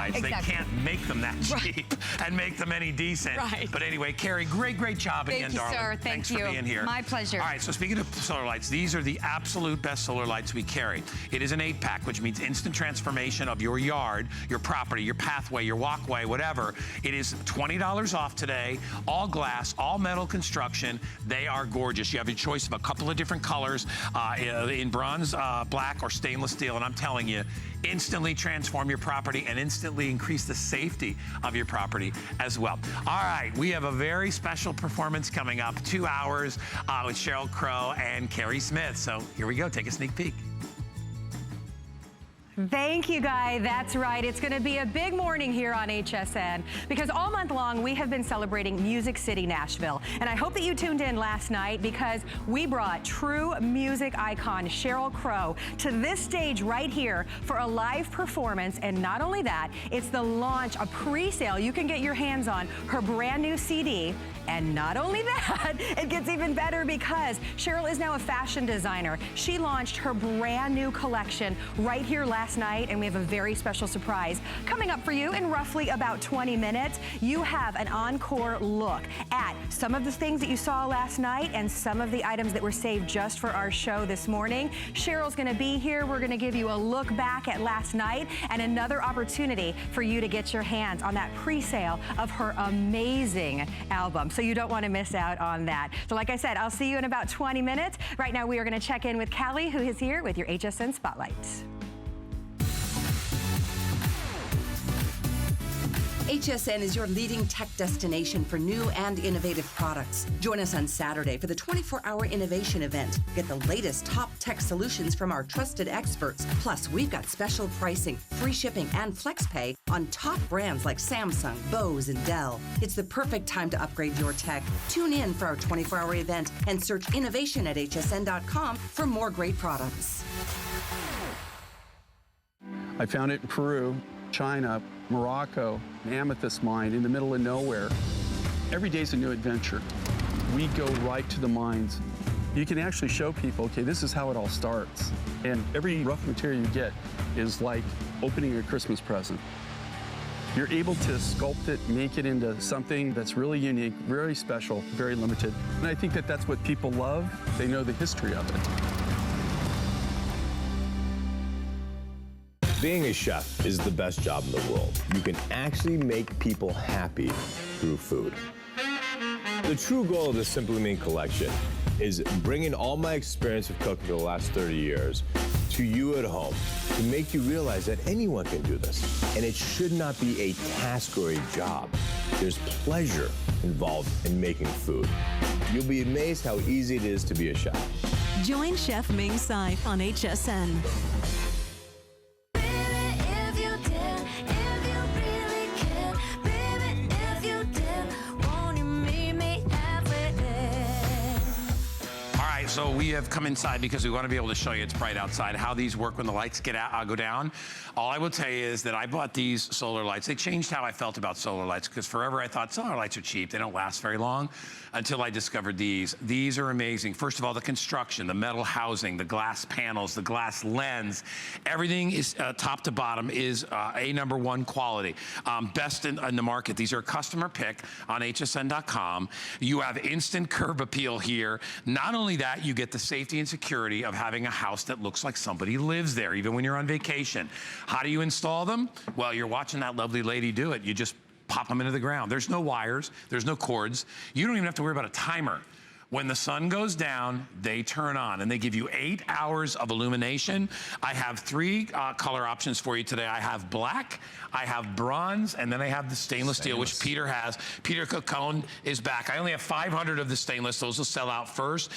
lights. Yeah, exactly. They can't make them that cheap and make them any decent. Right. But anyway, Carrie, great job again, darling. Thank you, sir. Thanks for being here. My pleasure. All right, so speaking of solar lights, these are the absolute best solar lights we carry. It is an 8-pack, which means instant transformation of your yard, your property, your pathway, your walkway, whatever. It is $20 off today. All glass, all metal construction. They are gorgeous. You have a choice of a couple of different colors in bronze, black, or stainless steel. And I'm telling you, instantly transform your property and instantly increase the safety of your property as well. All right, we have a very special performance coming up, 2 hours with Sheryl Crow and Carrie Smith. So here we go, take a sneak peek. Thank you, Guy. That's right. It's going to be a big morning here on HSN because all month long we have been celebrating Music City, Nashville. And I hope that you tuned in last night because we brought true music icon Sheryl Crow to this stage right here for a live performance. And not only that, it's the launch, a pre-sale. You can get your hands on her brand new CD. And not only that, it gets even better because Sheryl is now a fashion designer. She launched her brand new collection right here last night, and we have a very special surprise coming up for you in roughly about 20 minutes. You have an encore look at some of the things that you saw last night and some of the items that were saved just for our show this morning. Sheryl's gonna be here. We're gonna give you a look back at last night and another opportunity for you to get your hands on that pre-sale of her amazing album. So you don't want to miss out on that. So like I said, I'll see you in about 20 minutes. Right now we are going to check in with Callie, who is here with your HSN Spotlight. HSN is your leading tech destination for new and innovative products. Join us on Saturday for the 24-hour innovation event. Get the latest top tech solutions from our trusted experts. Plus, we've got special pricing, free shipping, and FlexPay on top brands like Samsung, Bose, and Dell. It's the perfect time to upgrade your tech. Tune in for our 24-hour event and search innovation at hsn.com for more great products. I found it in Peru, China, Morocco, an amethyst mine in the middle of nowhere. Every day's a new adventure. We go right to the mines. You can actually show people, okay, this is how it all starts. And every rough material you get is like opening a Christmas present. You're able to sculpt it, make it into something that's really unique, very special, very limited. And I think that that's what people love. They know the history of it. Being a chef is the best job in the world. You can actually make people happy through food. The true goal of the Simply Me collection is bringing all my experience of cooking for the last 30 years to you at home to make you realize that anyone can do this. And it should not be a task or a job. There's pleasure involved in making food. You'll be amazed how easy it is to be a chef. Join Chef Ming Tsai on HSN. So we have come inside because we want to be able to show you it's bright outside, how these work when the lights go down. All I will tell you is that I bought these solar lights. They changed how I felt about solar lights because forever I thought solar lights are cheap. They don't last very long until I discovered these. These are amazing. First of all, the construction, the metal housing, the glass panels, the glass lens, everything is top to bottom is a #1 quality. Best in the market. These are customer pick on hsn.com. You have instant curb appeal here. Not only that, you get the safety and security of having a house that looks like somebody lives there, even when you're on vacation. How do you install them? Well, you're watching that lovely lady do it. You just pop them into the ground. There's no wires, there's no cords. You don't even have to worry about a timer. When the sun goes down, they turn on, and they give you 8 hours of illumination. I have 3 color options for you today. I have black, I have bronze, and then I have the stainless steel, which Peter has. Peter Cocone is back. I only have 500 of the stainless. Those will sell out first.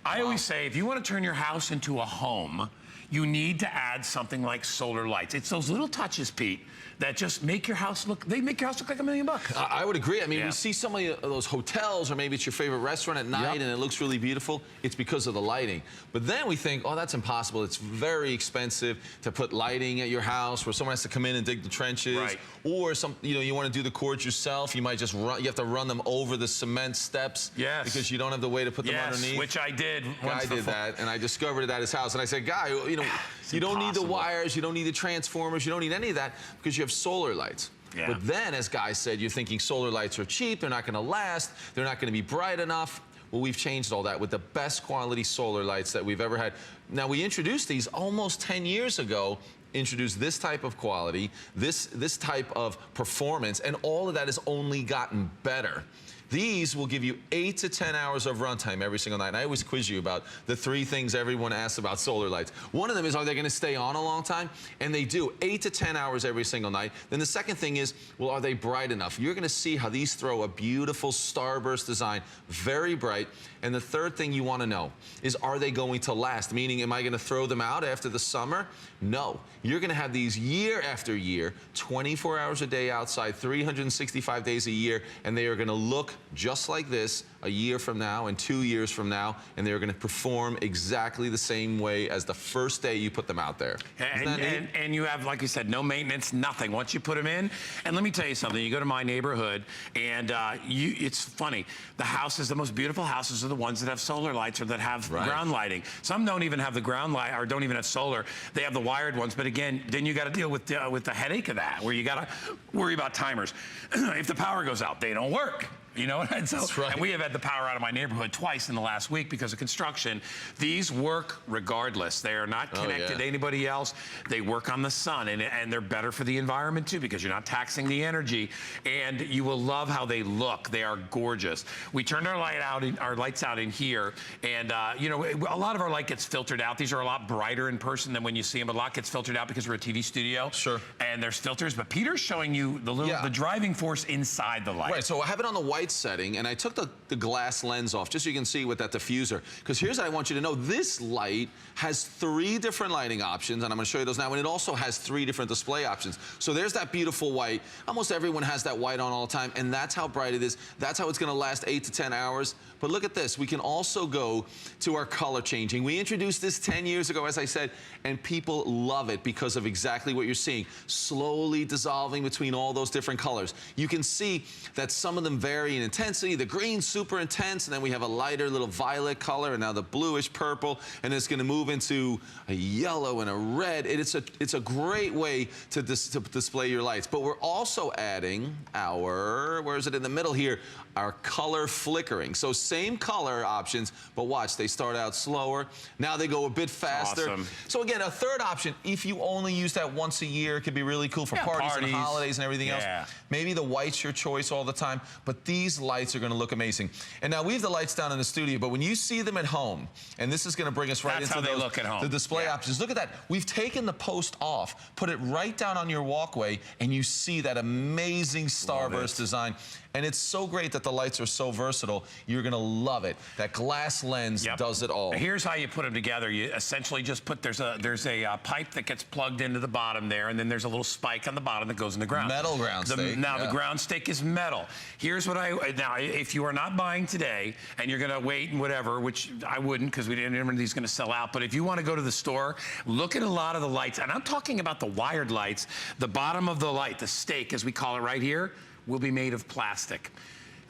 I always say, if you want to turn your house into a home, you need to add something like solar lights. It's those little touches, Pete, that just make your house look, they make your house look like $1 million. I would agree. I mean, we see some of those hotels, or maybe it's your favorite restaurant at night and it looks really beautiful. It's because of the lighting. But then we think, oh, that's impossible. It's very expensive to put lighting at your house where someone has to come in and dig the trenches. Right. Or you want to do the cords yourself. You might just run, you have to run them over the cement steps. Yes. Because you don't have the way to put them underneath. Which I did. Guy did that, and I discovered it at his house. And I said, Guy, You know, you don't need the wires, you don't need the transformers, you don't need any of that because you have solar lights. Yeah. But then, as Guy said, you're thinking solar lights are cheap, they're not going to last, they're not going to be bright enough. Well, we've changed all that with the best quality solar lights that we've ever had. Now, we introduced these almost 10 years ago, introduced this type of quality, this type of performance, and all of that has only gotten better. These will give you 8 to 10 hours of runtime every single night. And I always quiz you about the 3 things everyone asks about solar lights. One of them is, are they going to stay on a long time? And they do, 8 to 10 hours every single night. Then the second thing is, well, are they bright enough? You're going to see how these throw a beautiful starburst design, very bright. And the third thing you want to know is, are they going to last? Meaning, am I going to throw them out after the summer? No. You're going to have these year after year, 24 hours a day outside, 365 days a year, and they are going to look just like this a year from now and 2 years from now, and they're going to perform exactly the same way as the first day you put them out there. And you have, like you said, no maintenance, nothing. Once you put them in, and let me tell you something, you go to my neighborhood, and it's funny, the houses, the most beautiful houses are the ones that have solar lights or that have ground lighting. Some don't even have the ground light, or don't even have solar. They have the wired ones, but again, then you got to deal with the headache of that, where you got to worry about timers. If the power goes out, they don't work. You know, and so and we have had the power out of my neighborhood twice in the last week because of construction. These work regardless. They are not connected to anybody else. They work on the sun, and they're better for the environment too because you're not taxing the energy. And you will love how they look. They are gorgeous. We turned our lights out in here, and you know, a lot of our light gets filtered out. These are a lot brighter in person than when you see them. A lot gets filtered out because we're a TV studio. Sure. And there's filters, but Peter's showing you the driving force inside the light. Right. So I have it on the white setting, and I took the glass lens off just so you can see with that diffuser. Because here's what I want you to know. This light has 3 different lighting options, and I'm going to show you those now, and it also has 3 different display options. So there's that beautiful white. Almost everyone has that white on all the time, and that's how bright it is. That's how it's going to last 8 to 10 hours. But look at this. We can also go to our color changing. We introduced this 10 years ago, as I said, and people love it because of exactly what you're seeing. Slowly dissolving between all those different colors. You can see that some of them vary in intensity. The green's super intense, and then we have a lighter little violet color, and now the bluish purple, and it's going to move into a yellow and a red. It's a great way to display your lights. But we're also adding our, where is it in the middle here, our color flickering. So same color options, but watch, they start out slower. Now they go a bit faster. Awesome. So again, a third option, if you only use that once a year, it could be really cool for parties and holidays and everything else. Maybe the white's your choice all the time, but these lights are going to look amazing. And now we have the lights down in the studio, but when you see them at home, and this is going to bring us right into the display options. Look at that. We've taken the post off, put it right down on your walkway, and you see that amazing starburst design. And it's so great that the lights are so versatile. You're going to love it. That glass lens does it all. Here's how you put them together. You essentially just put, there's a pipe that gets plugged into the bottom there, and then there's a little spike on the bottom that goes in the ground. Metal ground stake. Now, the ground stake is metal. Here's what now, if you are not buying today, and you're going to wait and whatever, which I wouldn't because we didn't know these going to sell out, but if you want to go to the store, look at a lot of the lights, and I'm talking about the wired lights. The bottom of the light, the stake, as we call it right here, will be made of plastic.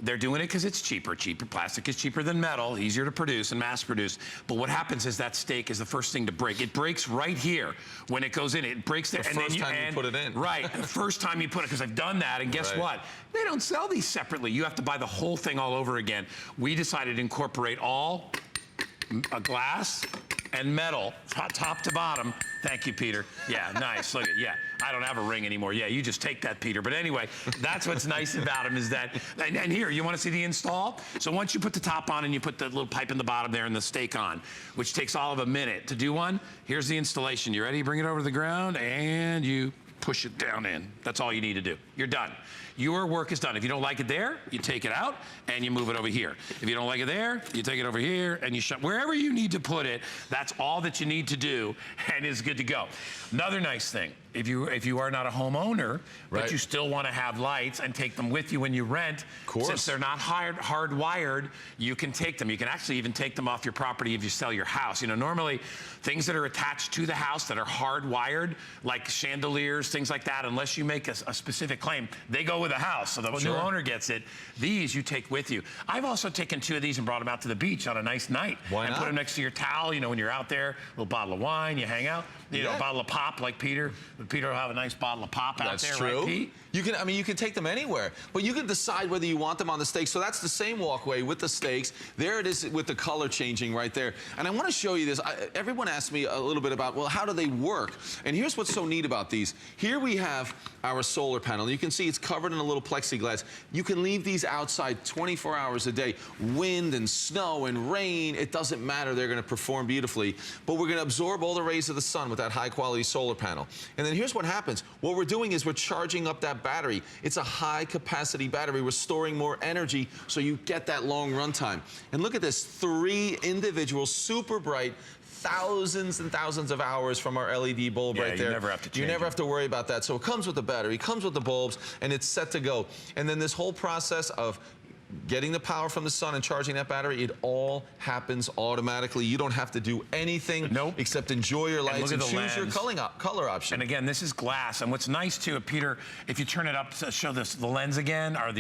They're doing it because it's cheaper. Plastic is cheaper than metal, easier to produce and mass produce. But what happens is that stake is the first thing to break. It breaks right here when it goes in. It breaks there. The first time you put it in. Right, the first time you put it, because I've done that, and guess what? They don't sell these separately. You have to buy the whole thing all over again. We decided to incorporate all glass and metal, top to bottom. Thank you, Peter. Yeah, nice. Look at, I don't have a ring anymore. Yeah, you just take that, Peter. But anyway, that's what's nice about them is that, and here, you want to see the install? So once you put the top on and you put the little pipe in the bottom there and the stake on, which takes all of a minute to do one, here's the installation. You ready? Bring it over to the ground and you push it down in. That's all you need to do. You're done. Your work is done. If you don't like it there, you take it out and you move it over here. If you don't like it there, you take it over here and you shut. Wherever you need to put it, that's all that you need to do and is good to go. Another nice thing, if you are not a homeowner, Right. but you still want to have lights and take them with you when you rent, course. since they're not hardwired, you can take them. You can actually even take them off your property if you sell your house. You know, normally things that are attached to the house that are hardwired, like chandeliers, things like that, unless you make a specific claim, they go with the house, so the new owner gets it. These you take with you. I've also taken 2 of these and brought them out to the beach on a nice night. Why and not? put them next to your towel, you know, when you're out there, a little bottle of wine, you hang out, you know, a bottle of pop like Peter. Peter will have a nice bottle of pop out there, true. right, Pete? You can, I mean, you can take them anywhere, but you can decide whether you want them on the stakes. So that's the same walkway with the stakes. There it is with the color changing right there. And I want to show you this. Everyone asked me a little bit about, well, how do they work? And here's what's so neat about these. Here we have our solar panel. You can see it's covered in a little plexiglass. You can leave these outside 24 hours a day. Wind and snow and rain, it doesn't matter. They're going to perform beautifully. But we're going to absorb all the rays of the sun with that high quality solar panel. And then here's what happens. What we're doing is we're charging up that battery. It's a high capacity battery. We're storing more energy so you get that long run time. And look at this, 3 individual super bright, thousands and thousands of hours from our LED bulb right there. You never have to change You never it. have to worry about that. So it comes with the battery, comes with the bulbs, and it's set to go. And then this whole process of getting the power from the sun and charging that battery, it all happens automatically. You don't have to do anything except enjoy your lights and choose your color option. And again, this is glass. And what's nice too, Peter, if you turn it up to show this, the lens again, or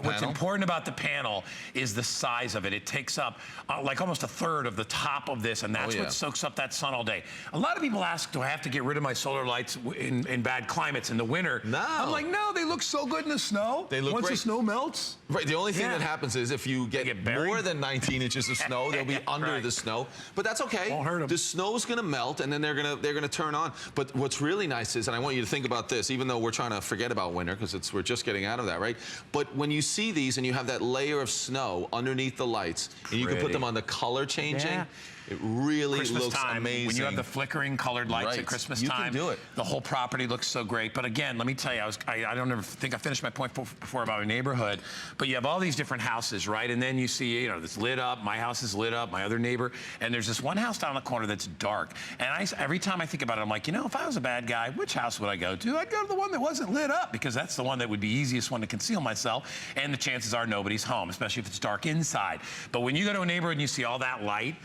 what's important about the panel is the size of it. It takes up like almost a third of the top of this, and that's what soaks up that sun all day. A lot of people ask, do I have to get rid of my solar lights in bad climates in the winter? No. I'm like, no, they look so good in the snow. They look Once great. the snow melts. Right, the only thing that happens is if you get more than 19 inches of snow, they'll be under the snow. But that's okay. Won't hurt 'em. The snow's gonna melt and then they're gonna turn on. But what's really nice is, and I want you to think about this, even though we're trying to forget about winter because we're just getting out of that, right? But when you see these and you have that layer of snow underneath the lights, and you can put them on the color changing, it really Christmas looks time, amazing. when you have the flickering colored lights at Christmas time, you can do it. The whole property looks so great. But again, let me tell you, I don't ever think I finished my point before about a neighborhood, but you have all these different houses, right? And then you see, you know, it's lit up. My house is lit up. My other neighbor, and there's this one house down the corner that's dark. And every time I think about it, I'm like, you know, if I was a bad guy, which house would I go to? I'd go to the one that wasn't lit up because that's the one that would be easiest one to conceal myself. And the chances are nobody's home, especially if it's dark inside. But when you go to a neighborhood and you see all that light,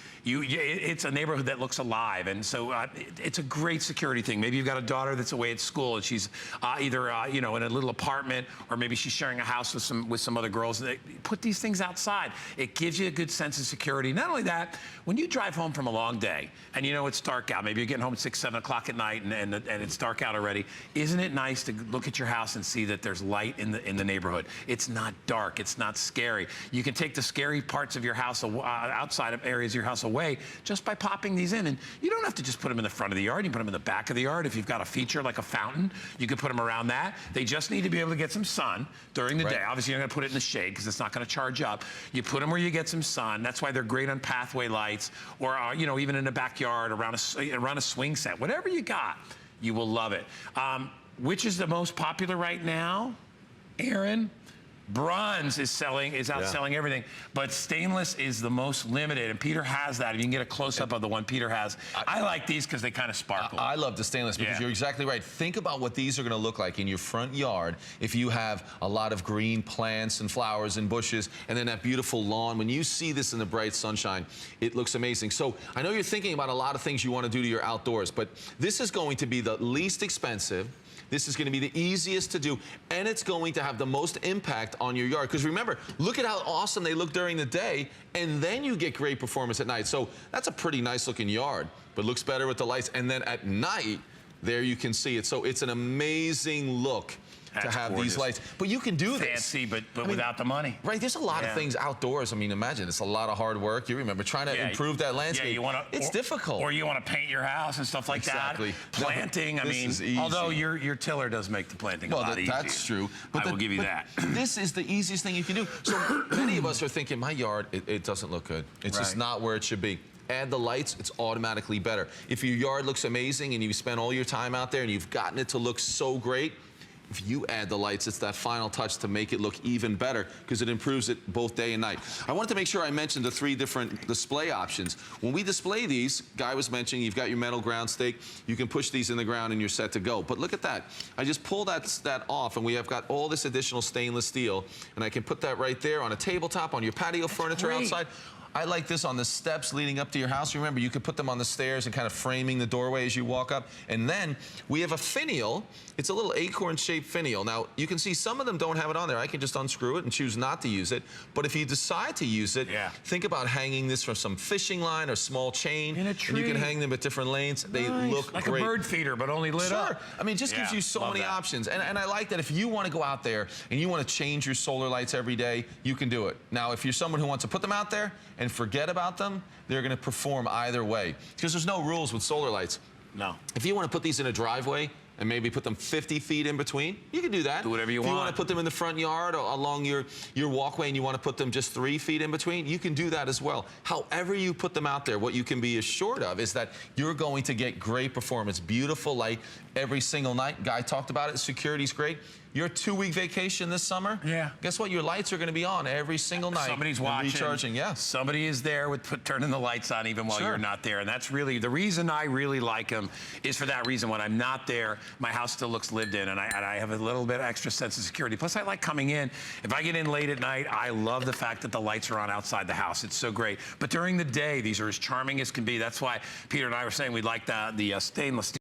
it's a neighborhood that looks alive, and so it's a great security thing. Maybe you've got a daughter that's away at school and she's either you know, in a little apartment, or maybe she's sharing a house with some other girls. They put these things outside. It gives you a good sense of security. Not only that, when you drive home from a long day and you know it's dark out, maybe you're getting home at 6, 7 o'clock at night and it's dark out already. Isn't it nice to look at your house and see that there's light in the neighborhood? It's not dark. It's not scary. You can take the scary parts of your house outside of areas of your house away just by popping these in. And you don't have to just put them in the front of the yard. You put them in the back of the yard. If you've got a feature like a fountain, you can put them around that. They just need to be able to get some sun during the day. Obviously, you're not going to put it in the shade because it's not going to charge up. You put them where you get some sun. That's why they're great on pathway lights, or you know, even in the backyard around a swing set. Whatever you got, you will love it. Which is the most popular right now, Aaron? Bronze is outselling everything, but stainless is the most limited, and Peter has that. If you can get a close-up of the one Peter has. I like these because they kind of sparkle. I love the stainless because you're exactly right. Think about what these are going to look like in your front yard if you have a lot of green plants and flowers and bushes, and then that beautiful lawn. When you see this in the bright sunshine, it looks amazing. So I know you're thinking about a lot of things you want to do to your outdoors, but this is going to be the least expensive. This is going to be the easiest to do, and it's going to have the most impact on your yard. Because remember, look at how awesome they look during the day, and then you get great performance at night. So that's a pretty nice looking yard, but looks better with the lights. And then at night, there you can see it. So it's an amazing look to have these lights. But you can do this. Fancy, but without the money. Right, there's a lot of things outdoors. I mean, imagine, it's a lot of hard work. You remember, trying to improve that landscape, it's difficult. Or you want to paint your house and stuff like that. Planting, I mean, although your tiller does make the planting a lot easier. That's true. But I will give you that. This is the easiest thing you can do. So many of us are thinking, my yard, it doesn't look good. It's just not where it should be. Add the lights, it's automatically better. If your yard looks amazing and you spend all your time out there and you've gotten it to look so great, if you add the lights, it's that final touch to make it look even better because it improves it both day and night. I wanted to make sure I mentioned the 3 different display options. When we display these, Guy was mentioning you've got your metal ground stake. You can push these in the ground and you're set to go. But look at that. I just pull that off and we have got all this additional stainless steel and I can put that right there on a tabletop, on your patio furniture outside. I like this on the steps leading up to your house. Remember, you could put them on the stairs and kind of framing the doorway as you walk up. And then we have a finial. It's a little acorn-shaped finial. Now, you can see some of them don't have it on there. I can just unscrew it and choose not to use it. But if you decide to use it, think about hanging this from some fishing line or small chain. In a tree. And you can hang them at different lanes. They look like great. a bird feeder, but only lit up. I mean, it just gives you so many options. And I like that if you want to go out there and you want to change your solar lights every day, you can do it. Now, if you're someone who wants to put them out there and forget about them, they're going to perform either way. Because there's no rules with solar lights. No. If you want to put these in a driveway and maybe put them 50 feet in between, you can do that. Do whatever you want. If you want to put them in the front yard or along your walkway and you want to put them just 3 feet in between, you can do that as well. However you put them out there, what you can be assured of is that you're going to get great performance, beautiful light every single night. Guy talked about it. Security's great. Your 2-week vacation this summer, guess what? Your lights are going to be on every single night. Somebody's watching. Recharging, Somebody is there with turning the lights on even while you're not there. And that's really, the reason I really like them is for that reason. When I'm not there, my house still looks lived in, and I have a little bit extra sense of security. Plus, I like coming in. If I get in late at night, I love the fact that the lights are on outside the house. It's so great. But during the day, these are as charming as can be. That's why Peter and I were saying we'd like the stainless steel.